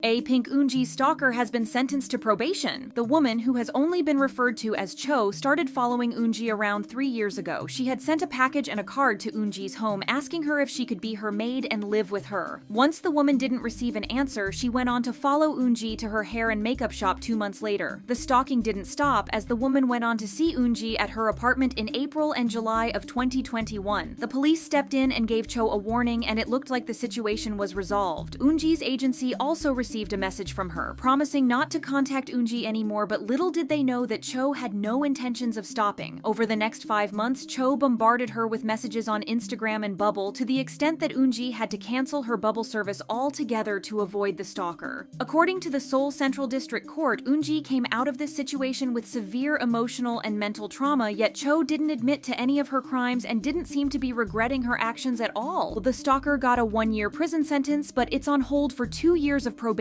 A Pink Eunji's stalker has been sentenced to probation. The woman, who has only been referred to as Cho, started following Eunji around 3 years ago. She had sent a package and a card to Eunji's home asking her if she could be her maid and live with her. Once the woman didn't receive an answer, she went on to follow Eunji to her hair and makeup shop 2 months later. The stalking didn't stop, as the woman went on to see Eunji at her apartment in April and July of 2021. The police stepped in and gave Cho a warning, and it looked like the situation was resolved. Eunji's agency also received a message from her, promising not to contact Eunji anymore, but little did they know that Cho had no intentions of stopping. Over the next 5 months, Cho bombarded her with messages on Instagram and Bubble, to the extent that Eunji had to cancel her Bubble service altogether to avoid the stalker. According to the Seoul Central District Court, Eunji came out of this situation with severe emotional and mental trauma, yet Cho didn't admit to any of her crimes and didn't seem to be regretting her actions at all. The stalker got a 1-year prison sentence, but it's on hold for 2 years of probation.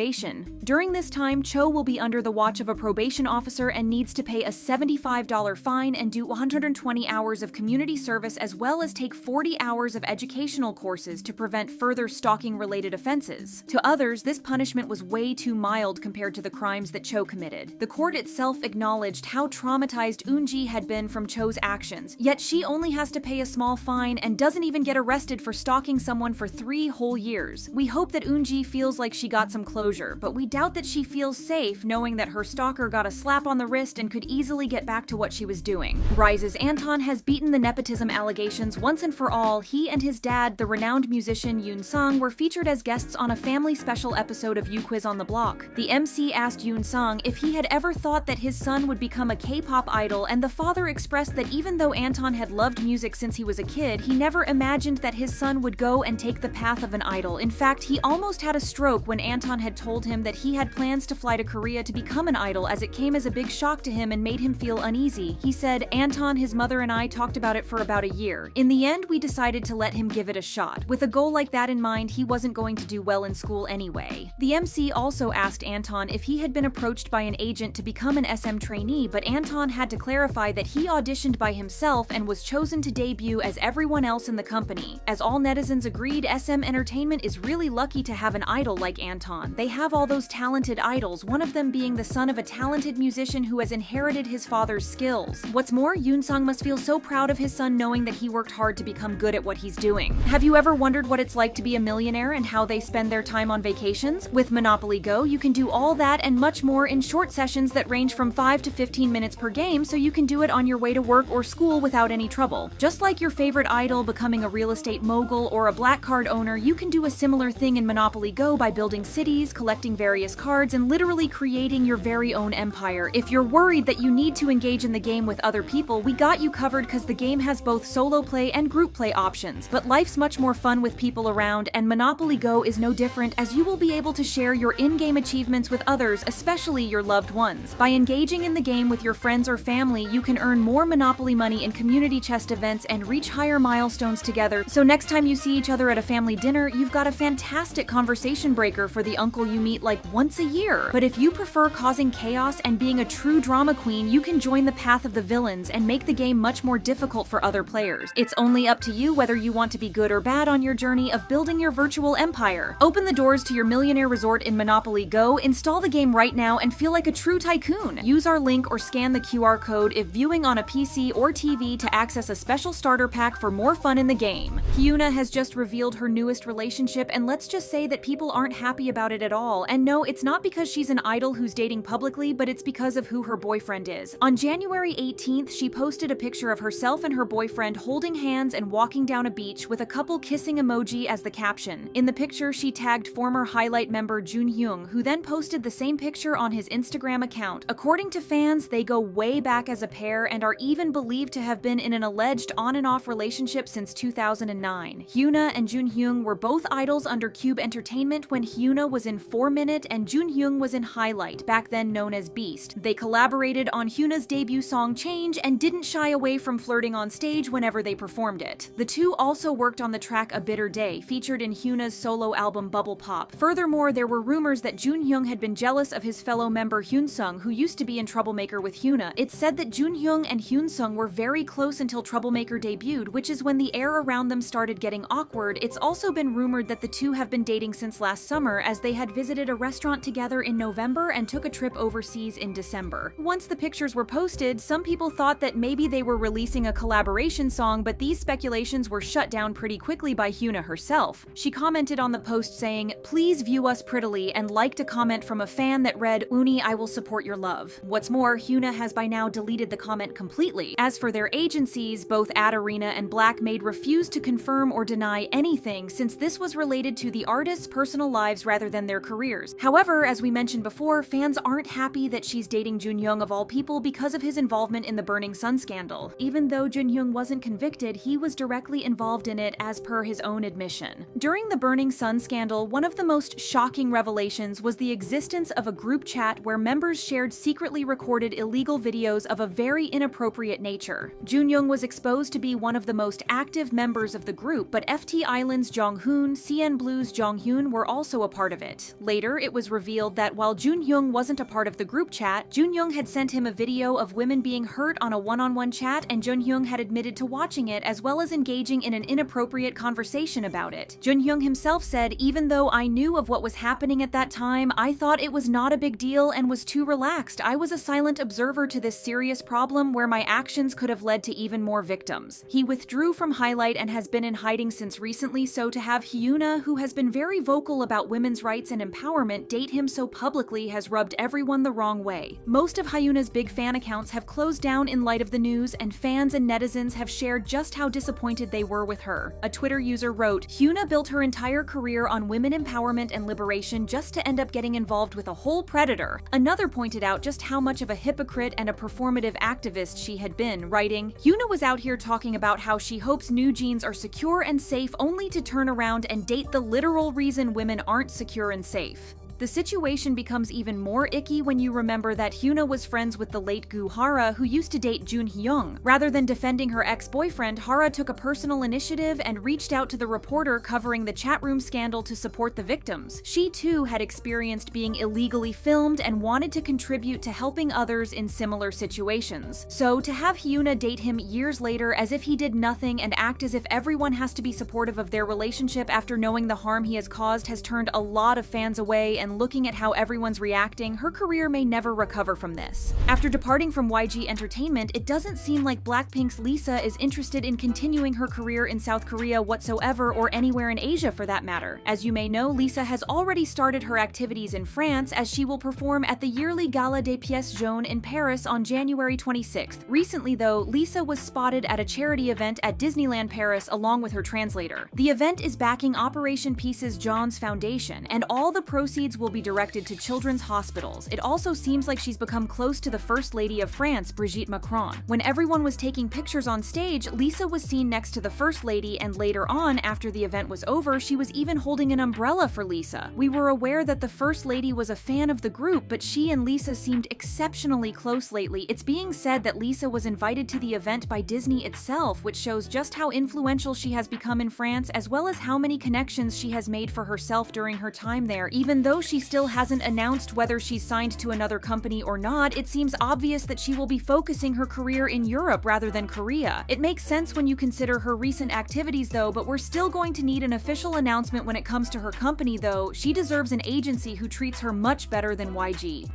During this time, Cho will be under the watch of a probation officer and needs to pay a $75 fine and do 120 hours of community service, as well as take 40 hours of educational courses to prevent further stalking-related offenses. To others, this punishment was way too mild compared to the crimes that Cho committed. The court itself acknowledged how traumatized Eunji had been from Cho's actions, yet she only has to pay a small fine and doesn't even get arrested for stalking someone for 3 whole years. We hope that Eunji feels like she got some closure, but we doubt that she feels safe knowing that her stalker got a slap on the wrist and could easily get back to what she was doing. RIIZE's Anton has beaten the nepotism allegations once and for all. He and his dad, the renowned musician HyunSung, were featured as guests on a family special episode of Quiz on the Block. The MC asked HyunSung if he had ever thought that his son would become a K-pop idol, and the father expressed that even though Anton had loved music since he was a kid, he never imagined that his son would go and take the path of an idol. In fact, he almost had a stroke when Anton had told him that he had plans to fly to Korea to become an idol, as it came as a big shock to him and made him feel uneasy. He said, "Anton, his mother and I talked about it for about a year. In the end, we decided to let him give it a shot. With a goal like that in mind, he wasn't going to do well in school anyway." The MC also asked Anton if he had been approached by an agent to become an SM trainee, but Anton had to clarify that he auditioned by himself and was chosen to debut as everyone else in the company. As all netizens agreed, SM Entertainment is really lucky to have an idol like Anton. They have all those talented idols, one of them being the son of a talented musician who has inherited his father's skills. What's more, HyunSung must feel so proud of his son knowing that he worked hard to become good at what he's doing. Have you ever wondered what it's like to be a millionaire and how they spend their time on vacations? With Monopoly Go, you can do all that and much more in short sessions that range from 5 to 15 minutes per game, so you can do it on your way to work or school without any trouble. Just like your favorite idol becoming a real estate mogul or a black card owner, you can do a similar thing in Monopoly Go by building cities, collecting various cards, and literally creating your very own empire. If you're worried that you need to engage in the game with other people, we got you covered, because the game has both solo play and group play options. But life's much more fun with people around, and Monopoly Go is no different, as you will be able to share your in-game achievements with others, especially your loved ones. By engaging in the game with your friends or family, you can earn more Monopoly money in community chest events and reach higher milestones together. So next time you see each other at a family dinner, you've got a fantastic conversation breaker for the uncle you meet like once a year. But if you prefer causing chaos and being a true drama queen, you can join the path of the villains and make the game much more difficult for other players. It's only up to you whether you want to be good or bad on your journey of building your virtual empire. Open the doors to your millionaire resort in Monopoly Go, install the game right now, and feel like a true tycoon. Use our link or scan the QR code if viewing on a PC or TV to access a special starter pack for more fun in the game. HyunA has just revealed her newest relationship, and let's just say that people aren't happy about it at all. And no, it's not because she's an idol who's dating publicly, but it's because of who her boyfriend is. On January 18th, she posted a picture of herself and her boyfriend holding hands and walking down a beach with a couple kissing emoji as the caption. In the picture, she tagged former Highlight member Junhyung, who then posted the same picture on his Instagram account. According to fans, they go way back as a pair and are even believed to have been in an alleged on and off relationship since 2009. HyunA and Junhyung were both idols under Cube Entertainment when HyunA was in 4 Minute and Junhyung was in Highlight, back then known as Beast. They collaborated on HyunA's debut song Change and didn't shy away from flirting on stage whenever they performed it. The two also worked on the track A Bitter Day, featured in HyunA's solo album Bubble Pop. Furthermore, there were rumors that Junhyung had been jealous of his fellow member HyunSung, who used to be in Troublemaker with HyunA. It's said that Junhyung and HyunSung were very close until Troublemaker debuted, which is when the air around them started getting awkward. It's also been rumored that the two have been dating since last summer, as they had had visited a restaurant together in November and took a trip overseas in December. Once the pictures were posted, some people thought that maybe they were releasing a collaboration song, but these speculations were shut down pretty quickly by HyunA herself. She commented on the post saying, "Please view us prettily," and liked a comment from a fan that read, "Uni, I will support your love." What's more, HyunA has by now deleted the comment completely. As for their agencies, both @ARENA and Blackmade refused to confirm or deny anything since this was related to the artists' personal lives rather than their careers. However, as we mentioned before, fans aren't happy that she's dating Junhyung of all people because of his involvement in the Burning Sun scandal. Even though Junhyung wasn't convicted, he was directly involved in it as per his own admission. During the Burning Sun scandal, one of the most shocking revelations was the existence of a group chat where members shared secretly recorded illegal videos of a very inappropriate nature. Junhyung was exposed to be one of the most active members of the group, but FT Island's Jonghoon, CN Blue's Jonghyun were also a part of it. Later, it was revealed that while Junhyung wasn't a part of the group chat, Junhyung had sent him a video of women being hurt on a one-on-one chat, and Junhyung had admitted to watching it as well as engaging in an inappropriate conversation about it. Junhyung himself said, "Even though I knew of what was happening at that time, I thought it was not a big deal and was too relaxed. I was a silent observer to this serious problem where my actions could have led to even more victims." He withdrew from Highlight and has been in hiding since recently, so to have HyunA, who has been very vocal about women's rights and empowerment, date him so publicly has rubbed everyone the wrong way. Most of HyunA's big fan accounts have closed down in light of the news, and fans and netizens have shared just how disappointed they were with her. A Twitter user wrote, "HyunA built her entire career on women empowerment and liberation just to end up getting involved with a whole predator." Another pointed out just how much of a hypocrite and a performative activist she had been, writing, "HyunA was out here talking about how she hopes new jeans are secure and safe only to turn around and date the literal reason women aren't secure and safe." The situation becomes even more icky when you remember that HyunA was friends with the late Goo Hara, who used to date Junhyung. Rather than defending her ex-boyfriend, Hara took a personal initiative and reached out to the reporter covering the chat room scandal to support the victims. She too had experienced being illegally filmed and wanted to contribute to helping others in similar situations. So to have HyunA date him years later as if he did nothing and act as if everyone has to be supportive of their relationship after knowing the harm he has caused has turned a lot of fans away, and looking at how everyone's reacting, her career may never recover from this. After departing from YG Entertainment, it doesn't seem like Blackpink's Lisa is interested in continuing her career in South Korea whatsoever, or anywhere in Asia for that matter. As you may know, Lisa has already started her activities in France, as she will perform at the yearly Gala des Pièces Jaunes in Paris on January 26th. Recently though, Lisa was spotted at a charity event at Disneyland Paris along with her translator. The event is backing Operation Pieces John's Foundation, and all the proceeds will be directed to children's hospitals. It also seems like she's become close to the First Lady of France, Brigitte Macron. When everyone was taking pictures on stage, Lisa was seen next to the First Lady, and later on, after the event was over, she was even holding an umbrella for Lisa. We were aware that the First Lady was a fan of the group, but she and Lisa seemed exceptionally close lately. It's being said that Lisa was invited to the event by Disney itself, which shows just how influential she has become in France, as well as how many connections she has made for herself during her time there. Even though she still hasn't announced whether she's signed to another company or not, it seems obvious that she will be focusing her career in Europe rather than Korea. It makes sense when you consider her recent activities though, but we're still going to need an official announcement when it comes to her company though. She deserves an agency who treats her much better than YG.